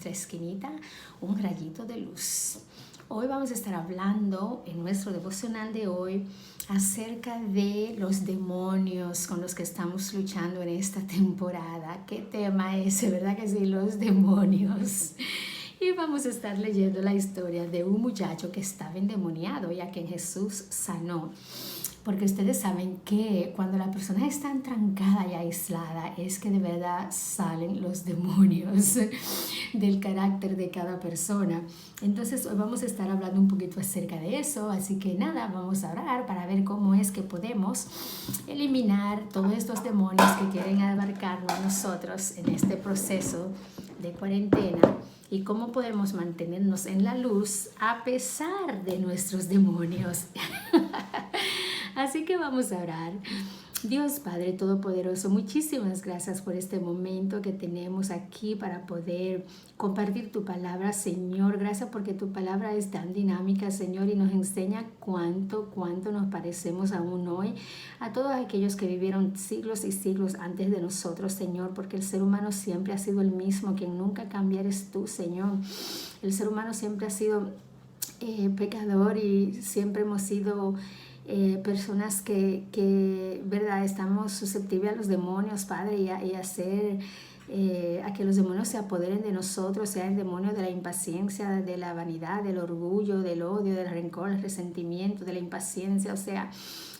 nuestra esquinita, un rayito de luz. Hoy vamos a estar hablando en nuestro devocional de hoy acerca de los demonios con los que estamos luchando en esta temporada. ¿Qué tema es, verdad que sí? Los demonios. Y vamos a estar leyendo la historia de un muchacho que estaba endemoniado y a quien Jesús sanó. Porque ustedes saben que cuando la persona está trancada y aislada es que de verdad salen los demonios del carácter de cada persona. Entonces hoy vamos a estar hablando un poquito acerca de eso, así que nada, vamos a orar para ver cómo es que podemos eliminar todos estos demonios que quieren abarcarnos a nosotros en este proceso de cuarentena y cómo podemos mantenernos en la luz a pesar de nuestros demonios. Así que vamos a orar. Dios Padre Todopoderoso, muchísimas gracias por este momento que tenemos aquí para poder compartir tu palabra, Señor. Gracias porque tu palabra es tan dinámica, Señor, y nos enseña cuánto nos parecemos aún hoy a todos aquellos que vivieron siglos y siglos antes de nosotros, Señor, porque el ser humano siempre ha sido el mismo, quien nunca cambia eres tú, Señor. El ser humano siempre ha sido pecador y siempre hemos sido personas que verdad estamos susceptibles a los demonios, Padre, y a hacer a que los demonios se apoderen de nosotros, sea el demonio de la impaciencia, de la vanidad, del orgullo, del odio, del rencor, el resentimiento, de la impaciencia, o sea,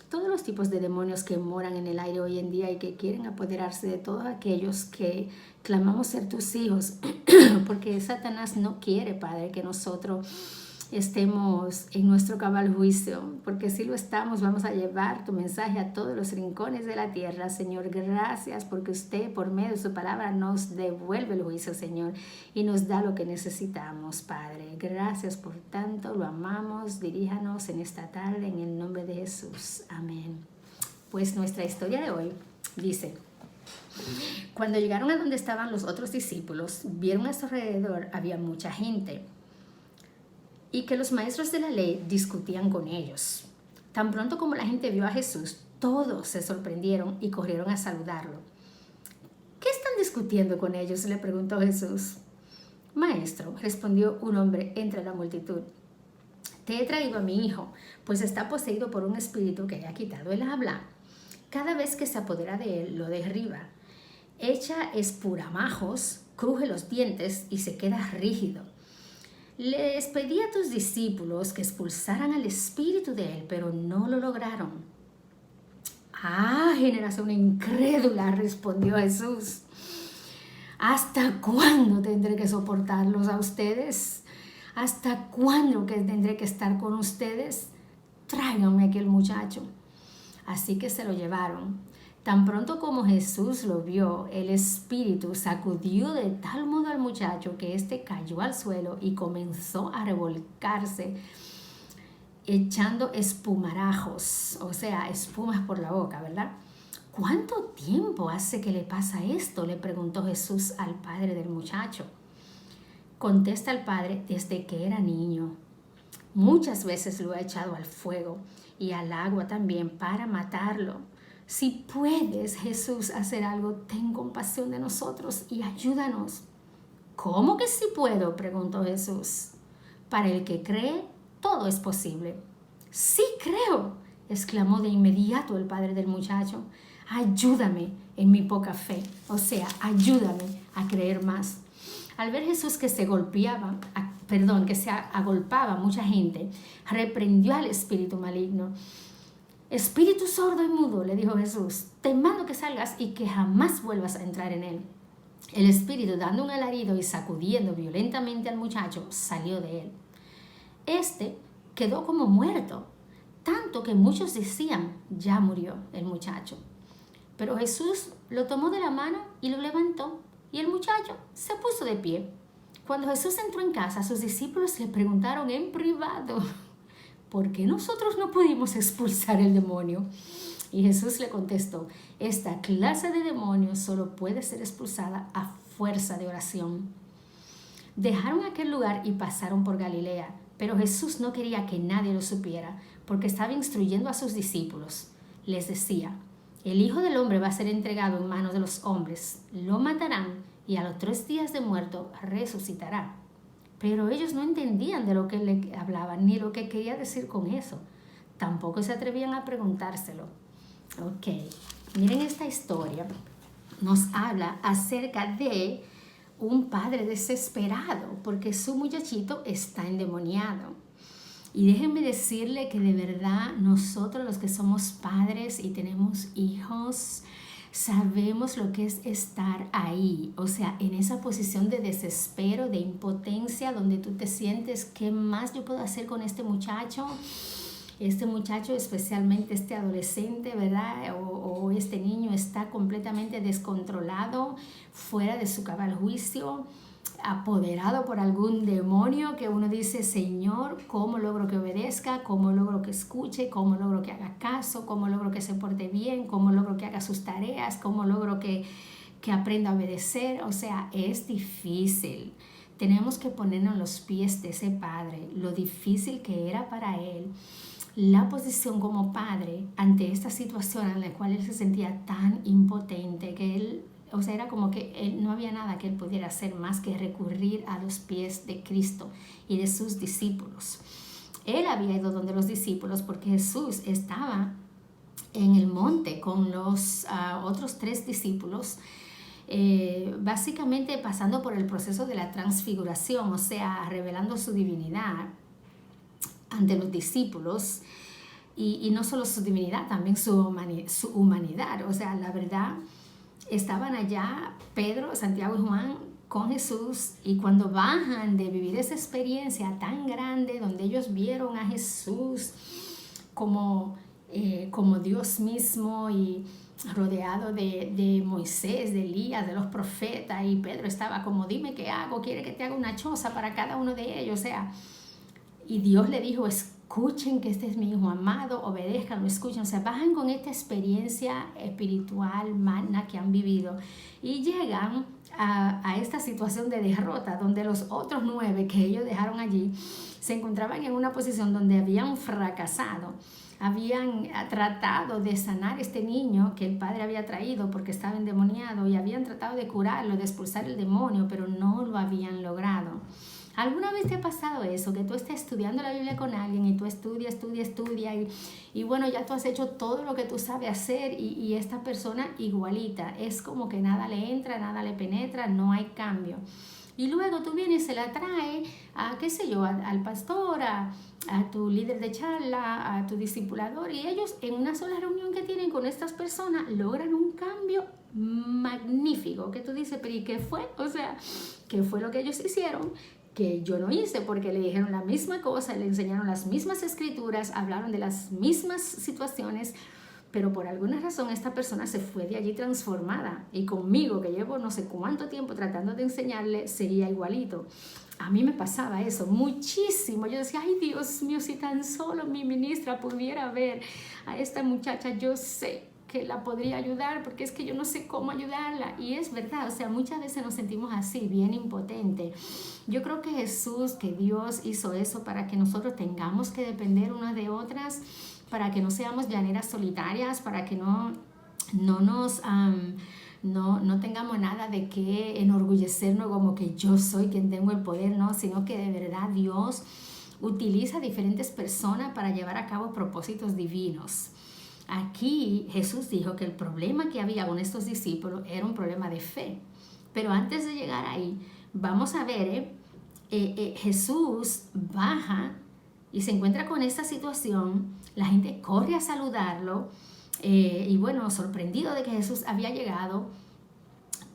todos los tipos de demonios que moran en el aire hoy en día y que quieren apoderarse de todos aquellos que clamamos ser tus hijos, porque Satanás no quiere, Padre, que nosotros estemos en nuestro cabal juicio, porque si lo estamos, vamos a llevar tu mensaje a todos los rincones de la tierra, Señor. Gracias porque usted, por medio de su palabra, nos devuelve el juicio, Señor, y nos da lo que necesitamos, Padre. Gracias por tanto, lo amamos. Diríjanos en esta tarde en el nombre de Jesús. Amén. Pues nuestra historia de hoy dice: cuando llegaron a donde estaban los otros discípulos, vieron a su alrededor había mucha gente y que los maestros de la ley discutían con ellos. Tan pronto como la gente vio a Jesús, todos se sorprendieron y corrieron a saludarlo. ¿Qué están discutiendo con ellos?, le preguntó Jesús. Maestro, respondió un hombre entre la multitud, te he traído a mi hijo, pues está poseído por un espíritu que le ha quitado el habla. Cada vez que se apodera de él, lo derriba. Echa espuramajos, cruje los dientes y se queda rígido. Les pedí a tus discípulos que expulsaran al espíritu de él, pero no lo lograron. Ah, generación incrédula, respondió Jesús. ¿Hasta cuándo tendré que soportarlos a ustedes? ¿Hasta cuándo que tendré que estar con ustedes? Tráiganme aquel muchacho. Así que se lo llevaron. Tan pronto como Jesús lo vio, el espíritu sacudió de tal modo al muchacho que éste cayó al suelo y comenzó a revolcarse, echando espumarajos, o sea, espumas por la boca, ¿verdad? ¿Cuánto tiempo hace que le pasa esto?, le preguntó Jesús al padre del muchacho. Contesta el padre: desde que era niño. Muchas veces lo ha echado al fuego y al agua también para matarlo. Si puedes, Jesús, hacer algo, ten compasión de nosotros y ayúdanos. ¿Cómo que sí puedo?, preguntó Jesús. Para el que cree, todo es posible. Sí creo, exclamó de inmediato el padre del muchacho. Ayúdame en mi poca fe, o sea, ayúdame a creer más. Al ver Jesús que se agolpaba mucha gente, reprendió al espíritu maligno. Espíritu sordo y mudo, le dijo Jesús, te mando que salgas y que jamás vuelvas a entrar en él. El espíritu, dando un alarido y sacudiendo violentamente al muchacho, salió de él. Este quedó como muerto, tanto que muchos decían, ya murió el muchacho. Pero Jesús lo tomó de la mano y lo levantó, y el muchacho se puso de pie. Cuando Jesús entró en casa, sus discípulos le preguntaron en privado: ¿por qué nosotros no pudimos expulsar el demonio? Y Jesús le contestó: esta clase de demonios solo puede ser expulsada a fuerza de oración. Dejaron aquel lugar y pasaron por Galilea, pero Jesús no quería que nadie lo supiera, porque estaba instruyendo a sus discípulos. Les decía: el Hijo del Hombre va a ser entregado en manos de los hombres, lo matarán y a los 3 días de muerto resucitará. Pero ellos no entendían de lo que él le hablaba, ni lo que quería decir con eso. Tampoco se atrevían a preguntárselo. Ok, miren esta historia. Nos habla acerca de un padre desesperado porque su muchachito está endemoniado. Y déjenme decirle que de verdad nosotros los que somos padres y tenemos hijos, sabemos lo que es estar ahí, o sea, en esa posición de desespero, de impotencia, donde tú te sientes, ¿qué más yo puedo hacer con este muchacho? Este muchacho, especialmente este adolescente, ¿verdad? O este niño está completamente descontrolado, fuera de su cabal juicio, apoderado por algún demonio que uno dice, Señor, ¿cómo logro que obedezca? ¿Cómo logro que escuche? ¿Cómo logro que haga caso? ¿Cómo logro que se porte bien? ¿Cómo logro que haga sus tareas? ¿Cómo logro que aprenda a obedecer? O sea, es difícil. Tenemos que ponernos en los pies de ese padre, lo difícil que era para él, la posición como padre ante esta situación en la cual él se sentía tan impotente que él, o sea, era como que no había nada que él pudiera hacer más que recurrir a los pies de Cristo y de sus discípulos. Él había ido donde los discípulos porque Jesús estaba en el monte con los otros 3 discípulos, básicamente pasando por el proceso de la transfiguración, o sea, revelando su divinidad ante los discípulos. Y no solo su divinidad, también su humanidad. O sea, la verdad, estaban allá Pedro, Santiago y Juan con Jesús, y cuando bajan de vivir esa experiencia tan grande donde ellos vieron a Jesús como Dios mismo y rodeado de Moisés, de Elías, de los profetas, y Pedro estaba como, dime qué hago, quiere que te haga una choza para cada uno de ellos, o sea, y Dios le dijo, escuchen que este es mi hijo amado, obedezcan, lo escuchen, o sea, bajan con esta experiencia espiritual magna que han vivido y llegan a esta situación de derrota donde los otros 9 que ellos dejaron allí se encontraban en una posición donde habían fracasado, habían tratado de sanar este niño que el padre había traído porque estaba endemoniado y habían tratado de curarlo, de expulsar el demonio, pero no lo habían logrado. ¿Alguna vez te ha pasado eso? Que tú estás estudiando la Biblia con alguien y tú estudias y bueno, ya tú has hecho todo lo que tú sabes hacer y esta persona igualita. Es como que nada le entra, nada le penetra, no hay cambio. Y luego tú vienes y se la trae a, qué sé yo, al pastor, a tu líder de charla, a tu discipulador, y ellos en una sola reunión que tienen con estas personas logran un cambio magnífico. Que tú dices, pero ¿y qué fue? O sea, ¿qué fue lo que ellos hicieron? Que yo no hice, porque le dijeron la misma cosa, le enseñaron las mismas escrituras, hablaron de las mismas situaciones, pero por alguna razón esta persona se fue de allí transformada, y conmigo, que llevo no sé cuánto tiempo tratando de enseñarle, sería igualito. A mí me pasaba eso muchísimo. Yo decía, ay Dios mío, si tan solo mi ministra pudiera ver a esta muchacha, yo sé que la podría ayudar, porque es que yo no sé cómo ayudarla. Y es verdad, o sea, muchas veces nos sentimos así, bien impotentes. Yo creo que Jesús, que Dios hizo eso para que nosotros tengamos que depender unas de otras, para que no seamos llaneras solitarias, para que no tengamos nada de qué enorgullecernos como que yo soy quien tengo el poder, no, sino que de verdad Dios utiliza diferentes personas para llevar a cabo propósitos divinos. Aquí Jesús dijo que el problema que había con estos discípulos era un problema de fe. Pero antes de llegar ahí, vamos a ver, Jesús baja y se encuentra con esta situación, la gente corre a saludarlo, y bueno, sorprendido de que Jesús había llegado,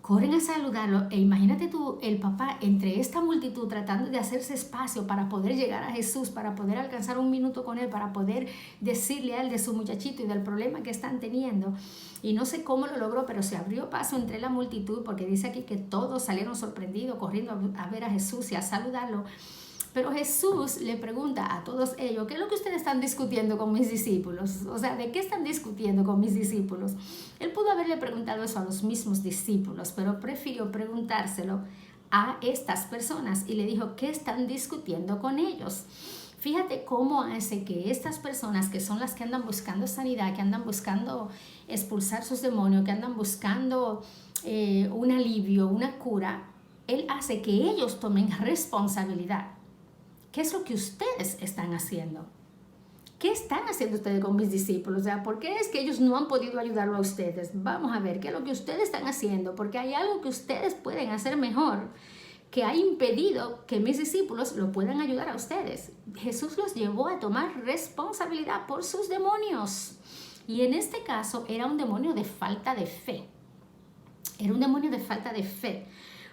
corren a saludarlo, e imagínate tú, el papá entre esta multitud tratando de hacerse espacio para poder llegar a Jesús, para poder alcanzar un minuto con él, para poder decirle a él de su muchachito y del problema que están teniendo. Y no sé cómo lo logró, pero se abrió paso entre la multitud, porque dice aquí que todos salieron sorprendidos, corriendo a ver a Jesús y a saludarlo. Pero Jesús le pregunta a todos ellos, ¿qué es lo que ustedes están discutiendo con mis discípulos? O sea, ¿de qué están discutiendo con mis discípulos? Él pudo haberle preguntado eso a los mismos discípulos, pero prefirió preguntárselo a estas personas y le dijo, ¿qué están discutiendo con ellos? Fíjate cómo hace que estas personas, que son las que andan buscando sanidad, que andan buscando expulsar sus demonios, que andan buscando un alivio, una cura, Él hace que ellos tomen responsabilidad. ¿Qué es lo que ustedes están haciendo? ¿Qué están haciendo ustedes con mis discípulos? O sea, ¿por qué es que ellos no han podido ayudarlo a ustedes? Vamos a ver qué es lo que ustedes están haciendo, porque hay algo que ustedes pueden hacer mejor que ha impedido que mis discípulos lo puedan ayudar a ustedes. Jesús los llevó a tomar responsabilidad por sus demonios. Y en este caso era un demonio de falta de fe. Era un demonio de falta de fe.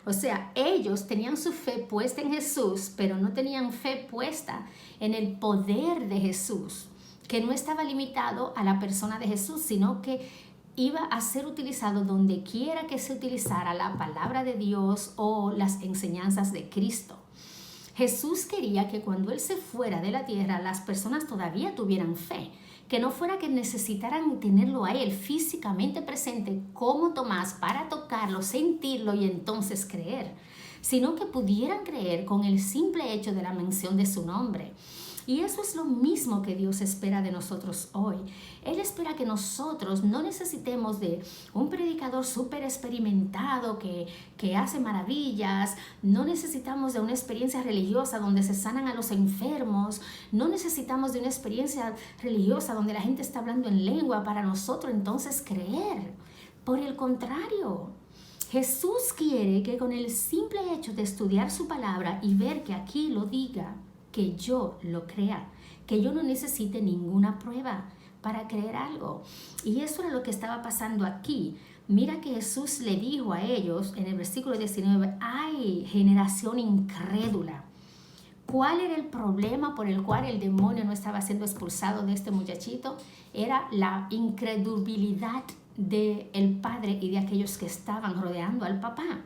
O sea, ellos tenían su fe puesta en Jesús, pero no tenían fe puesta en el poder de Jesús, que no estaba limitado a la persona de Jesús, sino que iba a ser utilizado donde quiera que se utilizara la palabra de Dios o las enseñanzas de Cristo. Jesús quería que cuando Él se fuera de la tierra, las personas todavía tuvieran fe, que no fuera que necesitaran tenerlo a Él físicamente presente como Tomás para tocarlo, sentirlo y entonces creer, sino que pudieran creer con el simple hecho de la mención de su nombre. Y eso es lo mismo que Dios espera de nosotros hoy. Él espera que nosotros no necesitemos de un predicador súper experimentado que hace maravillas. No necesitamos de una experiencia religiosa donde se sanan a los enfermos. No necesitamos de una experiencia religiosa donde la gente está hablando en lengua para nosotros entonces creer. Por el contrario, Jesús quiere que con el simple hecho de estudiar su palabra y ver que aquí lo diga, que yo lo crea, que yo no necesite ninguna prueba para creer algo. Y eso era lo que estaba pasando aquí. Mira que Jesús le dijo a ellos en el versículo 19, ¡ay, generación incrédula! ¿Cuál era el problema por el cual el demonio no estaba siendo expulsado de este muchachito? Era la incredulidad del padre y de aquellos que estaban rodeando al papá.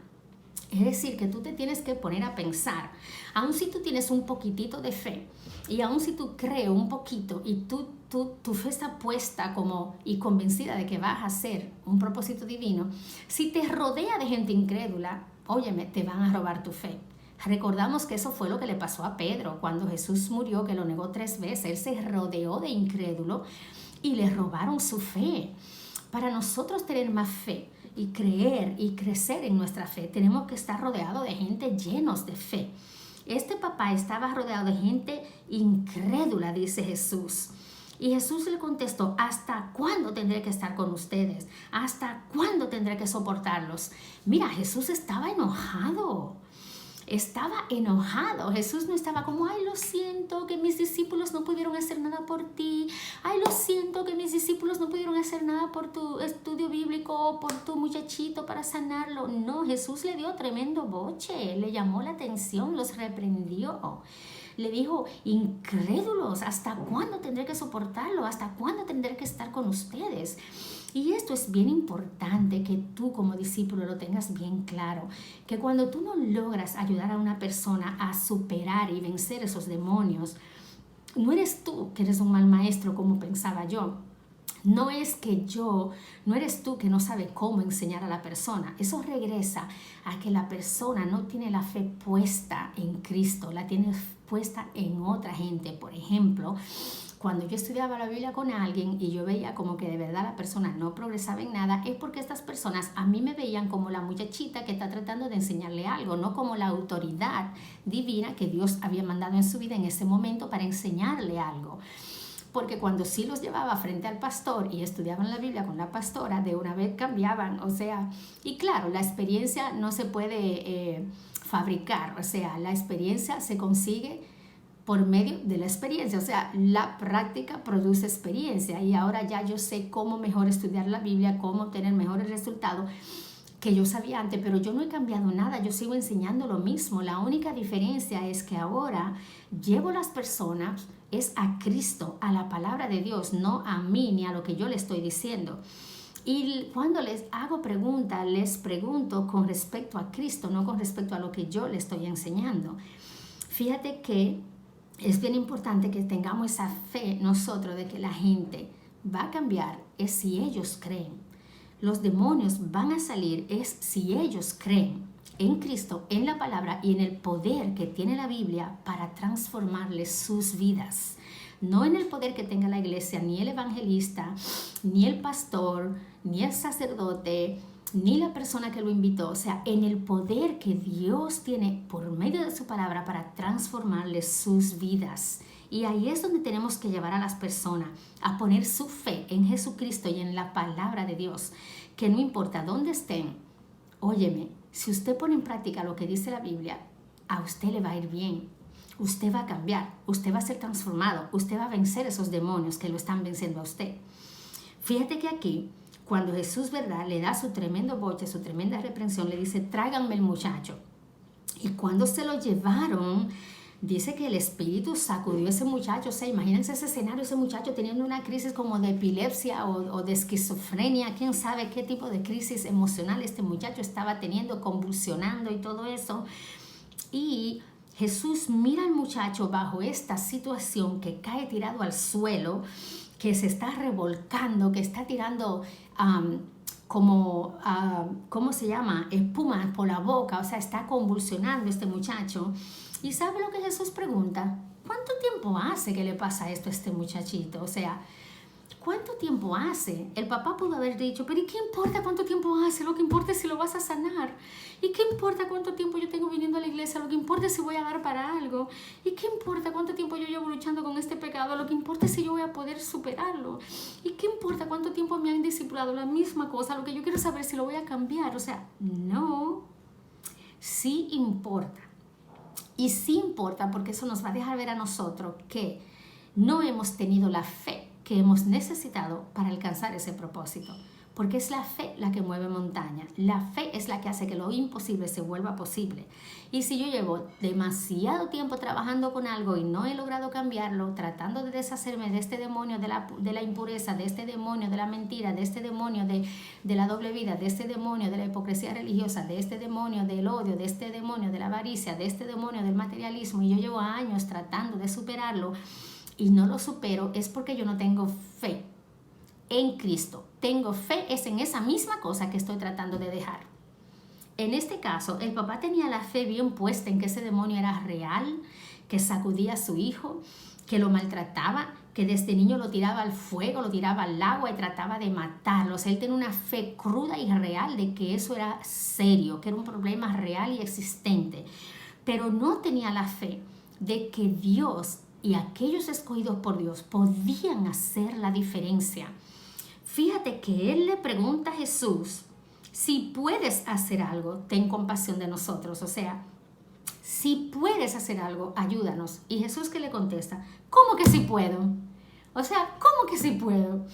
Es decir, que tú te tienes que poner a pensar, aun si tú tienes un poquitito de fe y aun si tú crees un poquito y tu fe está puesta como y convencida de que vas a hacer un propósito divino, si te rodea de gente incrédula, óyeme, te van a robar tu fe. Recordamos que eso fue lo que le pasó a Pedro cuando Jesús murió, que lo negó 3 veces. Él se rodeó de incrédulos y le robaron su fe. Para nosotros tener más fe y creer y crecer en nuestra fe, tenemos que estar rodeados de gente llenos de fe. Este papá estaba rodeado de gente incrédula, dice Jesús. Y Jesús le contestó, ¿hasta cuándo tendré que estar con ustedes? ¿Hasta cuándo tendré que soportarlos? Mira, Jesús estaba enojado. Estaba enojado. Jesús no estaba como, ay, lo siento que mis discípulos no pudieron hacer nada por ti. Ay, lo siento que mis discípulos no pudieron hacer nada por tu estudio bíblico, por tu muchachito para sanarlo. No, Jesús le dio tremendo boche, le llamó la atención, los reprendió. Le dijo, incrédulos, ¿hasta cuándo tendré que soportarlo? ¿Hasta cuándo tendré que estar con ustedes? Y esto es bien importante que tú como discípulo lo tengas bien claro, que cuando tú no logras ayudar a una persona a superar y vencer esos demonios, no eres tú que eres un mal maestro como pensaba yo. No eres tú que no sabe cómo enseñar a la persona. Eso regresa a que la persona no tiene la fe puesta en Cristo, la tiene puesta en otra gente. Por ejemplo, cuando yo estudiaba la Biblia con alguien y yo veía como que de verdad la persona no progresaba en nada, es porque estas personas a mí me veían como la muchachita que está tratando de enseñarle algo, no como la autoridad divina que Dios había mandado en su vida en ese momento para enseñarle algo. Porque cuando sí los llevaba frente al pastor y estudiaban la Biblia con la pastora, de una vez cambiaban, o sea, y claro, la experiencia no se puede fabricar, o sea, la experiencia se consigue por medio de la experiencia, o sea, la práctica produce experiencia y ahora ya yo sé cómo mejor estudiar la Biblia, cómo obtener mejores resultados que yo sabía antes, pero yo no he cambiado nada, yo sigo enseñando lo mismo. La única diferencia es que ahora llevo las personas es a Cristo, a la palabra de Dios, no a mí ni a lo que yo le estoy diciendo. Y cuando les hago preguntas, les pregunto con respecto a Cristo, no con respecto a lo que yo le estoy enseñando. Fíjate que es bien importante que tengamos esa fe nosotros de que la gente va a cambiar, es si ellos creen. Los demonios van a salir es si ellos creen en Cristo, en la palabra y en el poder que tiene la Biblia para transformarles sus vidas. No en el poder que tenga la iglesia, ni el evangelista, ni el pastor, ni el sacerdote, ni la persona que lo invitó, o sea, en el poder que Dios tiene por medio de su palabra para transformarles sus vidas. Y ahí es donde tenemos que llevar a las personas a poner su fe en Jesucristo y en la palabra de Dios, que no importa dónde estén, óyeme, si usted pone en práctica lo que dice la Biblia, a usted le va a ir bien. Usted va a cambiar, usted va a ser transformado, usted va a vencer esos demonios que lo están venciendo a usted. Fíjate que aquí, cuando Jesús, ¿verdad?, le da su tremendo boche, su tremenda reprensión, le dice, tráiganme el muchacho. Y cuando se lo llevaron, dice que el espíritu sacudió a ese muchacho. O sea, imagínense ese escenario, ese muchacho teniendo una crisis como de epilepsia o de esquizofrenia, quién sabe qué tipo de crisis emocional este muchacho estaba teniendo, convulsionando y todo eso. Y Jesús mira al muchacho bajo esta situación, que cae tirado al suelo, que se está revolcando, que está tirando ¿cómo se llama? Espuma por la boca, o sea, está convulsionando este muchacho. ¿Y sabe lo que Jesús pregunta? ¿Cuánto tiempo hace que le pasa esto a este muchachito? O sea, ¿cuánto tiempo hace? El papá pudo haber dicho, pero ¿y qué importa cuánto tiempo hace? Lo que importa es si lo vas a sanar. ¿Y qué importa cuánto tiempo yo tengo viniendo a la iglesia? Lo que importa es si voy a dar para algo. ¿Y qué importa cuánto tiempo yo llevo luchando con este pecado? Lo que importa es si yo voy a poder superarlo. ¿Y qué importa cuánto tiempo me han discipulado? La misma cosa. Lo que yo quiero saber es si lo voy a cambiar. O sea, no. Sí importa. Y sí importa porque eso nos va a dejar ver a nosotros que no hemos tenido la fe que hemos necesitado para alcanzar ese propósito. Porque es la fe la que mueve montaña. La fe es la que hace que lo imposible se vuelva posible. Y si yo llevo demasiado tiempo trabajando con algo y no he logrado cambiarlo, tratando de deshacerme de este demonio de la impureza, de este demonio de la mentira, de este demonio de la doble vida, de este demonio de la hipocresía religiosa, de este demonio del odio, de este demonio de la avaricia, de este demonio del materialismo, y yo llevo años tratando de superarlo y no lo supero, es porque yo no tengo fe en Cristo. Tengo fe es en esa misma cosa que estoy tratando de dejar. En este caso, el papá tenía la fe bien puesta en que ese demonio era real, que sacudía a su hijo, que lo maltrataba, que desde niño lo tiraba al fuego, lo tiraba al agua y trataba de matarlo. O sea, él tenía una fe cruda y real de que eso era serio, que era un problema real y existente. Pero no tenía la fe de que Dios y aquellos escogidos por Dios podían hacer la diferencia. Fíjate que él le pregunta a Jesús, si puedes hacer algo, ten compasión de nosotros. O sea, si puedes hacer algo, ayúdanos. Y Jesús que le contesta, ¿cómo que sí puedo? O sea, ¿cómo que sí puedo?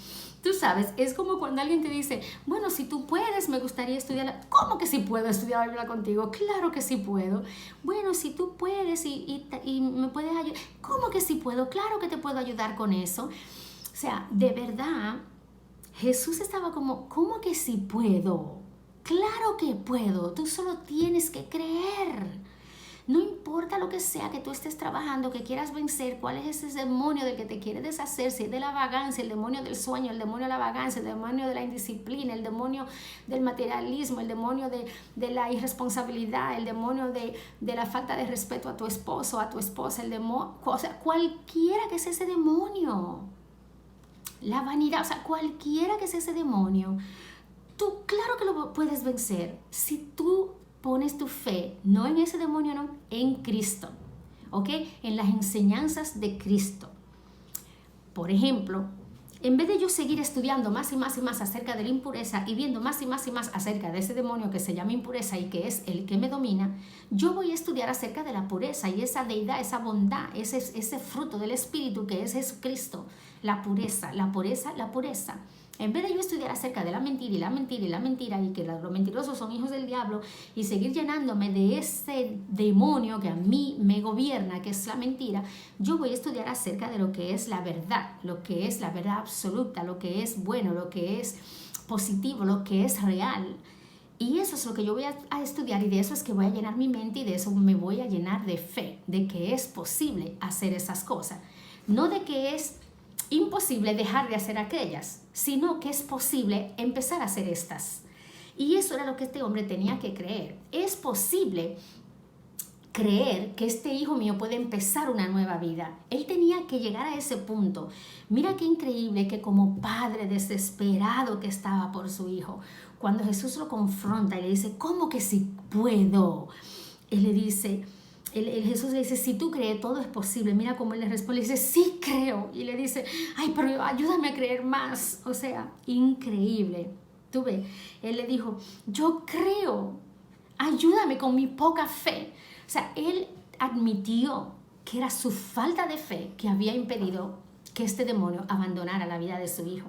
Tú sabes, es como cuando alguien te dice, bueno, si tú puedes, me gustaría estudiar. ¿Cómo que sí puedo estudiar la Biblia contigo? Claro que sí puedo. Bueno, si tú puedes y me puedes ayudar. ¿Cómo que sí puedo? Claro que te puedo ayudar con eso. O sea, de verdad, Jesús estaba como, ¿cómo que sí puedo? Claro que puedo. Tú solo tienes que creer. No importa lo que sea que tú estés trabajando, que quieras vencer, cuál es ese demonio del que te quiere deshacer, si es de la vagancia, el demonio del sueño, el demonio de la vagancia, el demonio de la indisciplina, el demonio del materialismo, el demonio de la irresponsabilidad, el demonio de la falta de respeto a tu esposo, a tu esposa, el demonio, o sea, cualquiera que sea ese demonio, la vanidad, o sea, cualquiera que sea ese demonio, tú claro que lo puedes vencer si tú pones tu fe, no en ese demonio, no, en Cristo, ¿ok? En las enseñanzas de Cristo. Por ejemplo, en vez de yo seguir estudiando más y más y más acerca de la impureza y viendo más y más y más acerca de ese demonio que se llama impureza y que es el que me domina, yo voy a estudiar acerca de la pureza y esa deidad, esa bondad, ese fruto del Espíritu que es Jesucristo, la pureza, la pureza, la pureza. En vez de yo estudiar acerca de la mentira y la mentira y la mentira y que los mentirosos son hijos del diablo y seguir llenándome de ese demonio que a mí me gobierna, que es la mentira, yo voy a estudiar acerca de lo que es la verdad, lo que es la verdad absoluta, lo que es bueno, lo que es positivo, lo que es real. Y eso es lo que yo voy a estudiar y de eso es que voy a llenar mi mente y de eso me voy a llenar de fe, de que es posible hacer esas cosas, no de que es imposible dejar de hacer aquellas, sino que es posible empezar a hacer estas. Y eso era lo que este hombre tenía que creer. Es posible creer que este hijo mío puede empezar una nueva vida. Él tenía que llegar a ese punto. Mira qué increíble que como padre desesperado que estaba por su hijo, cuando Jesús lo confronta y le dice, ¿cómo que si puedo? Él le dice, Jesús le dice, si tú crees, todo es posible. Mira cómo él le responde, le dice, sí creo. Y le dice, ay, pero ayúdame a creer más. O sea, increíble. Tú ves, él le dijo, yo creo, ayúdame con mi poca fe. O sea, él admitió que era su falta de fe que había impedido que este demonio abandonara la vida de su hijo.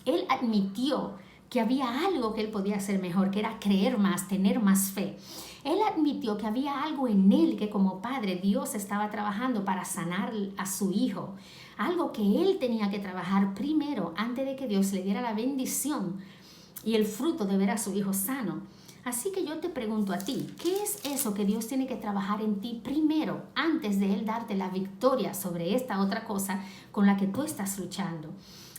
Él admitió que había algo que él podía hacer mejor, que era creer más, tener más fe. Él admitió que había algo en él que como padre Dios estaba trabajando para sanar a su hijo. Algo que él tenía que trabajar primero antes de que Dios le diera la bendición y el fruto de ver a su hijo sano. Así que yo te pregunto a ti, ¿qué es eso que Dios tiene que trabajar en ti primero antes de Él darte la victoria sobre esta otra cosa con la que tú estás luchando?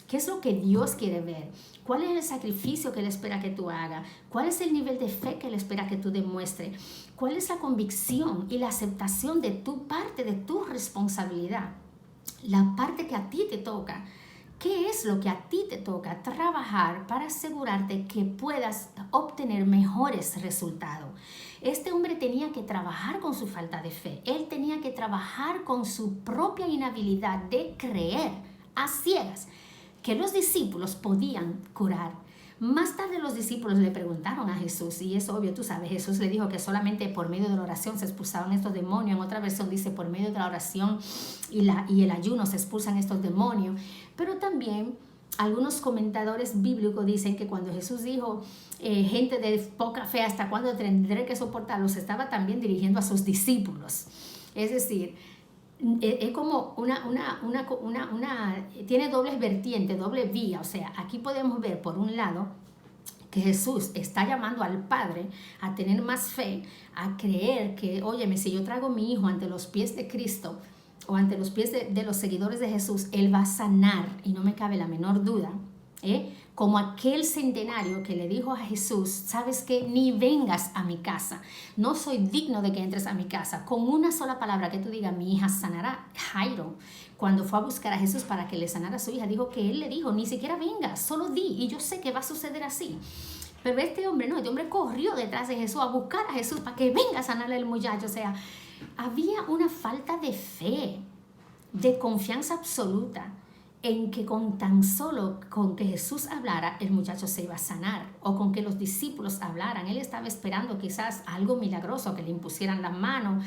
¿Qué es lo que Dios quiere ver? ¿Cuál es el sacrificio que Él espera que tú hagas? ¿Cuál es el nivel de fe que Él espera que tú demuestres? ¿Cuál es la convicción y la aceptación de tu parte, de tu responsabilidad? La parte que a ti te toca. ¿Qué es lo que a ti te toca trabajar para asegurarte que puedas obtener mejores resultados? Este hombre tenía que trabajar con su falta de fe. Él tenía que trabajar con su propia inhabilidad de creer a ciegas que los discípulos podían curar. Más tarde los discípulos le preguntaron a Jesús, y es obvio, tú sabes, Jesús le dijo que solamente por medio de la oración se expulsaban estos demonios. En otra versión dice por medio de la oración y el ayuno se expulsan estos demonios. Pero también algunos comentadores bíblicos dicen que cuando Jesús dijo, gente de poca fe, ¿hasta cuándo tendré que soportarlos?, estaba también dirigiendo a sus discípulos. Es decir, es como tiene dobles vertientes, doble vía. O sea, aquí podemos ver por un lado que Jesús está llamando al Padre a tener más fe, a creer que, óyeme, si yo traigo a mi hijo ante los pies de Cristo o ante los pies de los seguidores de Jesús, Él va a sanar, y no me cabe la menor duda, como aquel centenario que le dijo a Jesús, sabes que ni vengas a mi casa, no soy digno de que entres a mi casa. Con una sola palabra que tú digas, mi hija sanará. Jairo, cuando fue a buscar a Jesús para que le sanara a su hija, dijo que él le dijo, ni siquiera vengas, solo di, y yo sé que va a suceder así. Pero este hombre no, este hombre corrió detrás de Jesús a buscar a Jesús para que venga a sanarle al muchacho. O sea, había una falta de fe, de confianza absoluta en que con tan solo con que Jesús hablara, el muchacho se iba a sanar, o con que los discípulos hablaran. Él estaba esperando quizás algo milagroso, que le impusieran las manos,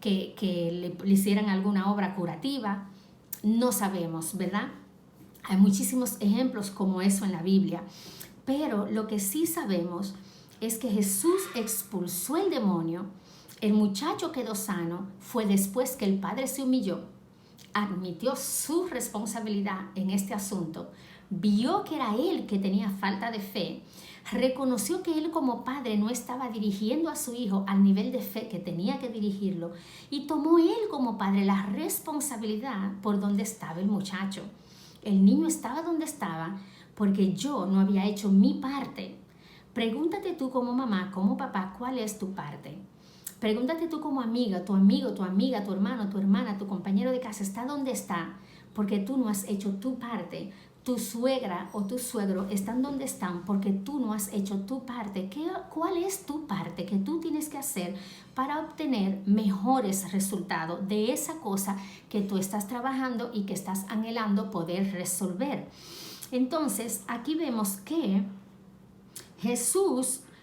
que le hicieran alguna obra curativa. No sabemos, ¿verdad? Hay muchísimos ejemplos como eso en la Biblia, pero lo que sí sabemos es que Jesús expulsó el demonio, el muchacho quedó sano, fue después que el Padre se humilló, admitió su responsabilidad en este asunto, vio que era él que tenía falta de fe, reconoció que él como padre no estaba dirigiendo a su hijo al nivel de fe que tenía que dirigirlo, y tomó él como padre la responsabilidad por donde estaba el muchacho. El niño estaba donde estaba porque yo no había hecho mi parte. Pregúntate tú como mamá, como papá, ¿cuál es tu parte? Pregúntate tú como amiga, tu amigo, tu amiga, tu hermano, tu hermana, tu compañero de casa, ¿está donde está? Porque tú no has hecho tu parte. Tu suegra o tu suegro están donde están porque tú no has hecho tu parte. ¿Cuál es tu parte que tú tienes que hacer para obtener mejores resultados de esa cosa que tú estás trabajando y que estás anhelando poder resolver? Entonces, aquí vemos que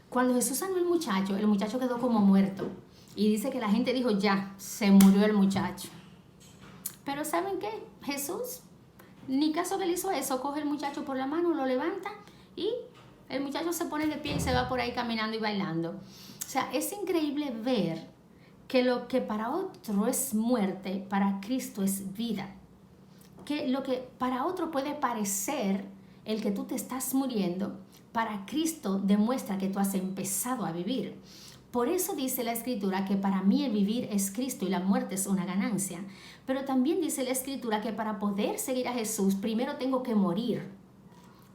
cuando Jesús sanó al muchacho, el muchacho quedó como muerto. Y dice que la gente dijo, ya, se murió el muchacho. Pero ¿saben qué? Jesús, ni caso que le hizo eso, coge el muchacho por la mano, lo levanta y el muchacho se pone de pie y se va por ahí caminando y bailando. O sea, es increíble ver que lo que para otro es muerte, para Cristo es vida. Que lo que para otro puede parecer el que tú te estás muriendo, para Cristo demuestra que tú has empezado a vivir. Por eso dice la Escritura que para mí el vivir es Cristo y la muerte es una ganancia. Pero también dice la Escritura que para poder seguir a Jesús, primero tengo que morir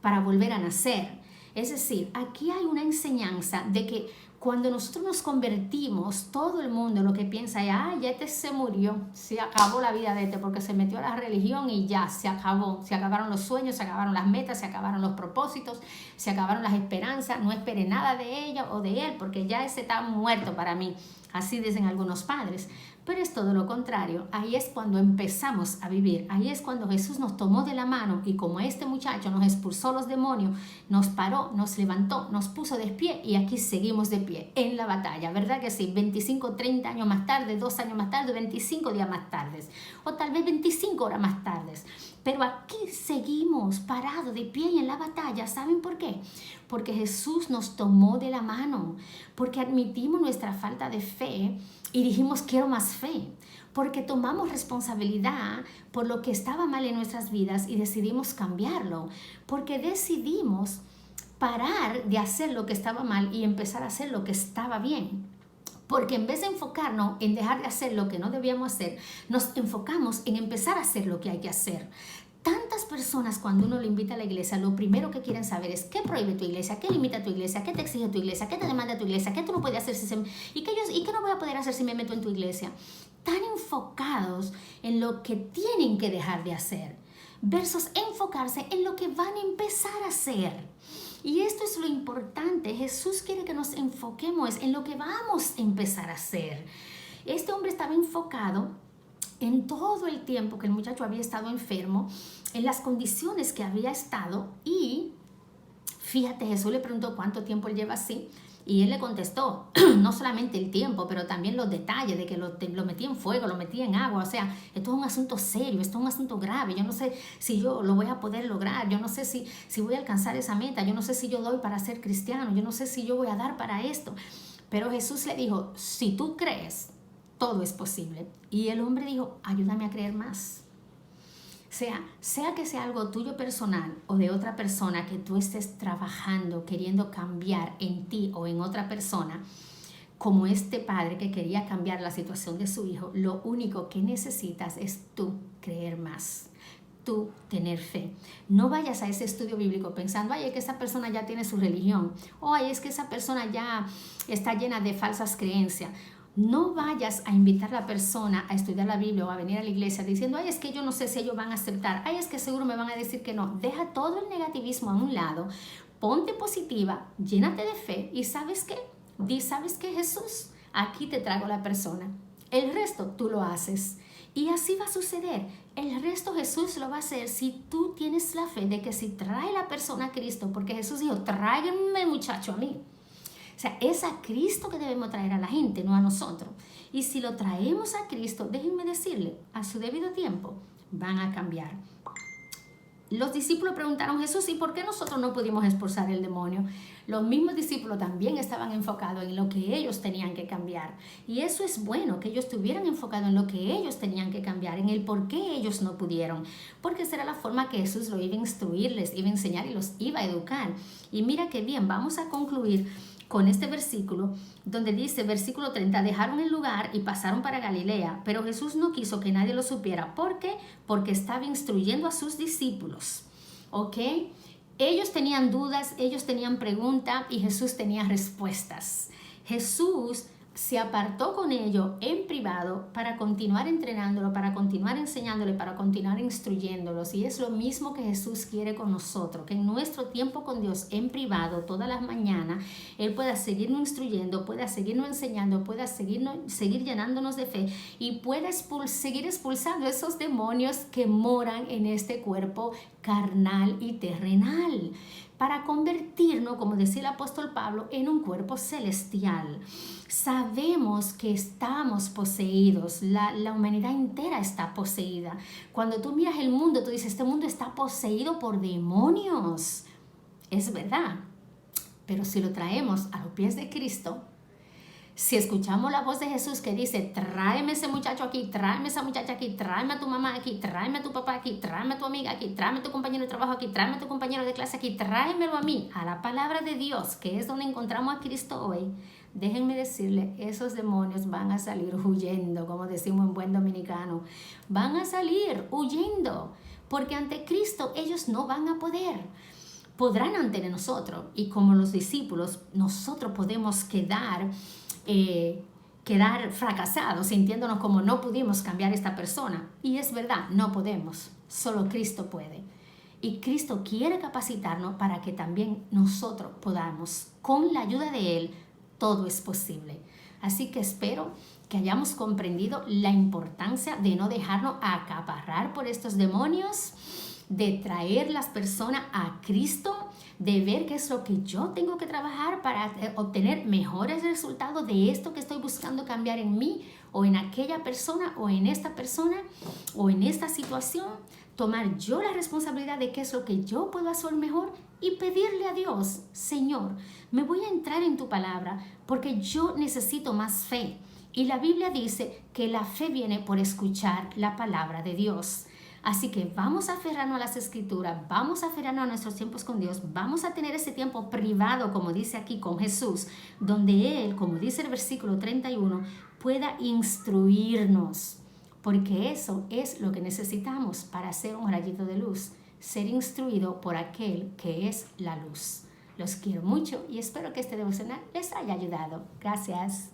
para volver a nacer. Es decir, aquí hay una enseñanza de que Cuando nosotros nos convertimos, todo el mundo lo que piensa es, ya este se murió, se acabó la vida de este porque se metió a la religión y ya, se acabó. Se acabaron los sueños, se acabaron las metas, se acabaron los propósitos, se acabaron las esperanzas, no espere nada de ella o de él porque ya ese está muerto para mí. Así dicen algunos padres. Pero es todo lo contrario. Ahí es cuando empezamos a vivir. Ahí es cuando Jesús nos tomó de la mano y como este muchacho nos expulsó los demonios, nos paró, nos levantó, nos puso de pie y aquí seguimos de pie en la batalla. ¿Verdad que sí? 25, 30 años más tarde, 2 años más tarde, 25 días más tarde o tal vez 25 horas más tarde. Pero aquí seguimos parados de pie y en la batalla. ¿Saben por qué? Porque Jesús nos tomó de la mano, porque admitimos nuestra falta de fe y dijimos quiero más fe, porque tomamos responsabilidad por lo que estaba mal en nuestras vidas y decidimos cambiarlo, porque decidimos parar de hacer lo que estaba mal y empezar a hacer lo que estaba bien. Porque en vez de enfocarnos en dejar de hacer lo que no debíamos hacer, nos enfocamos en empezar a hacer lo que hay que hacer. Tantas personas cuando uno le invita a la iglesia, lo primero que quieren saber es qué prohíbe tu iglesia, qué limita tu iglesia, qué te exige tu iglesia, qué te demanda tu iglesia, qué tú no puedes hacer y qué no voy a poder hacer si me meto en tu iglesia. Tan enfocados en lo que tienen que dejar de hacer versus enfocarse en lo que van a empezar a hacer. Y esto es lo importante. Jesús quiere que nos enfoquemos en lo que vamos a empezar a hacer. Este hombre estaba enfocado en todo el tiempo que el muchacho había estado enfermo, en las condiciones que había estado y fíjate, Jesús le preguntó cuánto tiempo él lleva así y él le contestó, no solamente el tiempo, pero también los detalles de que lo metía en fuego, lo metía en agua, o sea, esto es un asunto serio, esto es un asunto grave, yo no sé si yo lo voy a poder lograr, yo no sé si voy a alcanzar esa meta, yo no sé si yo doy para ser cristiano, yo no sé si yo voy a dar para esto, pero Jesús le dijo, si tú crees, todo es posible. Y el hombre dijo, ayúdame a creer más. Sea que sea algo tuyo personal o de otra persona que tú estés trabajando, queriendo cambiar en ti o en otra persona, como este padre que quería cambiar la situación de su hijo, lo único que necesitas es tú creer más. Tú tener fe. No vayas a ese estudio bíblico pensando, es que esa persona ya tiene su religión, o es que esa persona ya está llena de falsas creencias. No vayas a invitar a la persona a estudiar la Biblia o a venir a la iglesia diciendo, es que yo no sé si ellos van a aceptar, es que seguro me van a decir que no. Deja todo el negativismo a un lado, ponte positiva, llénate de fe y ¿sabes qué? ¿Sabes qué, Jesús? Aquí te traigo la persona. El resto tú lo haces. Y así va a suceder. El resto Jesús lo va a hacer si tú tienes la fe de que si trae la persona a Cristo, porque Jesús dijo, tráiganme muchacho a mí. O sea, es a Cristo que debemos traer a la gente, no a nosotros. Y si lo traemos a Cristo, déjenme decirle, a su debido tiempo, van a cambiar. Los discípulos preguntaron a Jesús, ¿y por qué nosotros no pudimos expulsar el demonio? Los mismos discípulos también estaban enfocados en lo que ellos tenían que cambiar. Y eso es bueno, que ellos estuvieran enfocados en lo que ellos tenían que cambiar, en el por qué ellos no pudieron. Porque esa era la forma que Jesús lo iba a instruir, les iba a enseñar y los iba a educar. Y mira qué bien, vamos a concluir con este versículo donde dice, versículo 30, dejaron el lugar y pasaron para Galilea, pero Jesús no quiso que nadie lo supiera. ¿Por qué? Porque estaba instruyendo a sus discípulos. ¿Ok? Ellos tenían dudas, ellos tenían preguntas y Jesús tenía respuestas. Jesús se apartó con ellos en privado para continuar entrenándolo, para continuar enseñándole, para continuar instruyéndolos. Y es lo mismo que Jesús quiere con nosotros, que en nuestro tiempo con Dios en privado, todas las mañanas, Él pueda seguirnos instruyendo, pueda seguirnos enseñando, pueda seguir llenándonos de fe y pueda seguir expulsando esos demonios que moran en este cuerpo carnal y terrenal, para convertirnos, como decía el apóstol Pablo, en un cuerpo celestial. Sabemos que estamos poseídos, la humanidad entera está poseída. Cuando tú miras el mundo, tú dices, este mundo está poseído por demonios. Es verdad, pero si lo traemos a los pies de Cristo, si escuchamos la voz de Jesús que dice, tráeme ese muchacho aquí, tráeme esa muchacha aquí, tráeme a tu mamá aquí, tráeme a tu papá aquí, tráeme a tu amiga aquí, tráeme a tu compañero de trabajo aquí, tráeme a tu compañero de clase aquí, tráemelo a mí, a la palabra de Dios, que es donde encontramos a Cristo hoy, déjenme decirle, esos demonios van a salir huyendo, como decimos en buen dominicano, van a salir huyendo, porque ante Cristo ellos no van a poder. podrán ante nosotros. Y como los discípulos, nosotros podemos quedar fracasados, sintiéndonos como no pudimos cambiar a esta persona. Y es verdad, no podemos, solo Cristo puede. Y Cristo quiere capacitarnos para que también nosotros podamos, con la ayuda de Él, todo es posible. Así que espero que hayamos comprendido la importancia de no dejarnos acaparar por estos demonios, de traer las personas a Cristo, de ver qué es lo que yo tengo que trabajar para obtener mejores resultados de esto que estoy buscando cambiar en mí o en aquella persona o en esta persona o en esta situación. Tomar yo la responsabilidad de qué es lo que yo puedo hacer mejor y pedirle a Dios, Señor, me voy a entrar en tu palabra porque yo necesito más fe. Y la Biblia dice que la fe viene por escuchar la palabra de Dios. Así que vamos a aferrarnos a las escrituras, vamos a aferrarnos a nuestros tiempos con Dios, vamos a tener ese tiempo privado, como dice aquí, con Jesús, donde Él, como dice el versículo 31, pueda instruirnos, porque eso es lo que necesitamos para ser un rayito de luz, ser instruido por aquel que es la luz. Los quiero mucho y espero que este devocional les haya ayudado. Gracias.